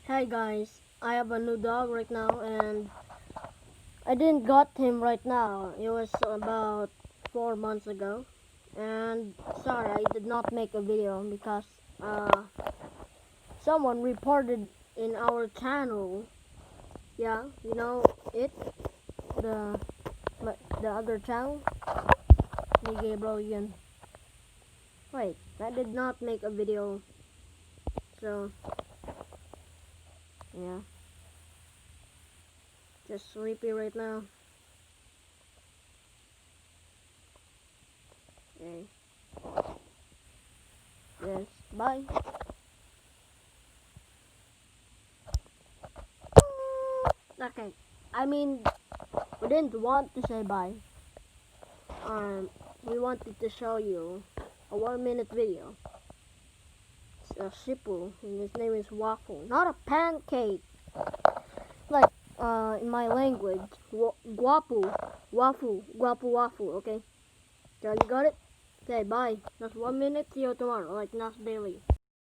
Hey guys, I have a new dog right now and I didn't got him right now. It was about 4 months ago. And sorry, I did not make a video because someone reported in our channel. Yeah, you know it, the the other channel, ni Gabriel yun. Wait, I did not make a video. So yeah, just sleepy right now. Okay. Yes, bye. Okay, I mean, we didn't want to say bye. We wanted to show you a 1 minute video. It's a sipu, and his name is Waffle. Not a pancake, like in my language, guapu, waffle, guapu waffle. Okay, so you got it. Okay, bye. That's 1 minute. See you tomorrow, like Nas Daily.